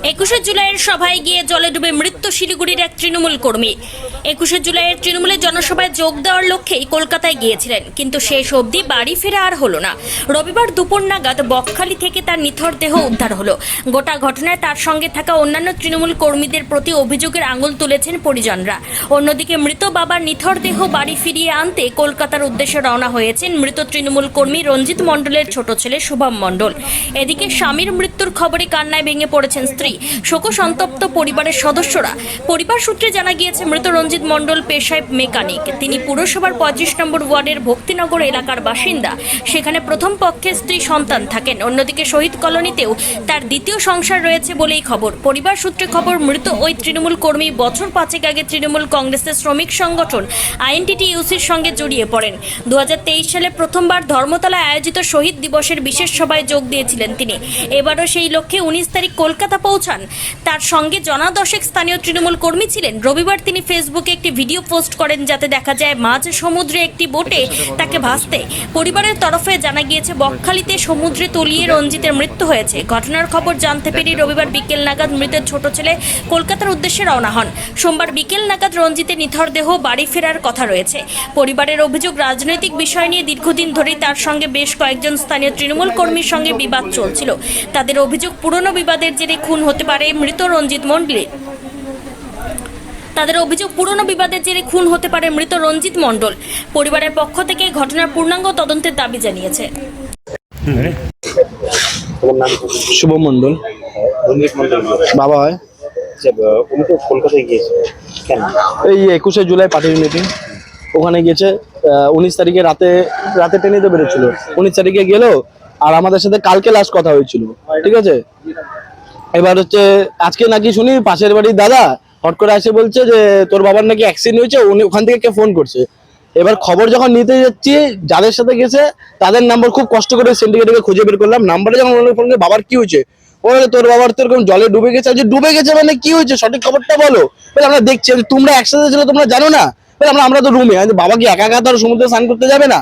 21শে জুলাইয়ের সভায় গিয়ে জলে ডুবে মৃত্যু শিলিগুড়ির এক তৃণমূল কর্মী। 21শে জুলাইয়ের তৃণমূলের জনসভায় যোগ দেওয়ার লক্ষ্যেই কলকাতায় গিয়েছিলেন, কিন্তু শেষ অবধি বাড়ি ফেরা আর হলো না। রবিবার দুপুর নাগাদ বকখালি থেকে তার নিথর দেহ উদ্ধার হলো। গোটা ঘটনায় তার সঙ্গে থাকা অন্যান্য তৃণমূল কর্মীদের প্রতি অভিযোগের আঙুল তুলেছেন পরিজনরা। অন্যদিকে মৃত বাবার নিথর দেহ বাড়ি ফিরিয়ে আনতে কলকাতার উদ্দেশ্যে রওনা হয়েছেন মৃত তৃণমূল কর্মী রঞ্জিত মণ্ডলের ছোট ছেলে শুভম মণ্ডল। এদিকে স্বামীর মৃত্যুর খবরে কান্নায় ভেঙে পড়েছেন স্ত্রী। শোকসন্তপ্ত পরিবারের সদস্যরা। পরিবার সূত্রে জানা গিয়েছে, মৃত রঞ্জিত মণ্ডল পেশায় মেকানিক। তিনি পুরসভার 35 নম্বর ওয়ার্ডের ভক্তিনগর এলাকার বাসিন্দা। সেখানে প্রথম পক্ষের স্ত্রী সন্তান থাকেন। অন্যদিকে শহীদ কলোনিতেও তার দ্বিতীয় সংসার রয়েছে বলেই খবর। পরিবার সূত্রে খবর, মৃত ওই তৃণমূল কর্মী বছর 5 আগে তৃণমূল কংগ্রেসের শ্রমিক সংগঠন আইএনটিটিইউসির সঙ্গে জড়িয়ে পড়েন। 2023 সালে প্রথমবার ধর্মতলায় আয়োজিত শহীদ দিবসের বিশেষ সভায় যোগ দিয়েছিলেন তিনি। এবারও সেই লক্ষ্যে 19 তারিখ কলকাতা পৌঁছান। তার সঙ্গে জনা দশেক স্থানীয় তৃণমূল কর্মী ছিলেন। রবিবার তিনি ফেসবুকে একটি ভিডিও পোস্ট করেন, যাতে দেখা যায় মাঝ সমুদ্রে একটি বোটে তাকে ভাসতে। পরিবারের তরফে জানা গিয়েছে, বকখালিতে সমুদ্রে তলিয়ে রঞ্জিতের মৃত্যু হয়েছে। ঘটনার খবর জানতে পেরে রবিবার বিকেল নাগাদ মৃতের ছোট ছেলে কলকাতার উদ্দেশ্যে রওনা হন। সোমবার বিকেল নাগাদ রঞ্জিতের নিথর দেহ বাড়ি ফেরার কথা রয়েছে। পরিবারের অভিযোগ, রাজনৈতিক বিষয় নিয়ে দীর্ঘদিন ধরেই তার সঙ্গে বেশ কয়েকজন স্থানীয় তৃণমূল কর্মীর সঙ্গে বিবাদ চলছিল। তাদের অভিযোগ, পুরনো বিবাদের জেরে খুন হতে পারে মৃত রঞ্জিত মণ্ডল। পরিবারের পক্ষ থেকে ঘটনার পূর্ণাঙ্গ তদন্তের দাবি জানিয়েছে। শুভম মণ্ডল বাবা হয়। উনি তো কলকাতায় গিয়েছিল কেন? এই 21শে জুলাই পার্টির মিটিং, ওখানে গেছে। 19 তারিখে রাতে ট্রেনে তো বেরোচ্ছিল। 19 তারিখে গেল, আর আমাদের সাথে কালকে লাস্ট কথা হয়েছিল, ঠিক আছে। এবার হচ্ছে আজকে নাকি শুনি পাশের বাড়ির দাদা হট করে এসে বলছে যে তোর বাবার নাকি অ্যাক্সিডেন্ট হয়েছে, উনি ওখান থেকে কে ফোন করছে। এবার খবর যখন নিতে যাচ্ছি, যাদের সাথে গেছে তাদের নাম্বার খুব কষ্ট করে সিন্ডিকেটকে খুঁজে বের করলাম। নাম্বারে যখন ফোন করে বাবার কি হয়েছে, বলে তোর বাবার তো এরকম জলে ডুবে গেছে। যে ডুবে গেছে মানে কি হয়েছে, সঠিক খবরটা বলো। বলে আমরা দেখছি, তোমরা একসাথে ছিল, তোমরা জানো না। বলে আমরা তো রুমে। বাবা কি একা একা তো সমুদ্রে স্নান করতে যাবে না?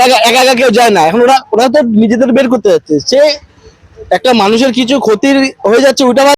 একা একা কেউ যায় না। এখন ওরা তো নিজেদের বের করতে যাচ্ছে। সে একটা মানুষের কিছু ক্ষতির হয়ে যাচ্ছে, ওইটা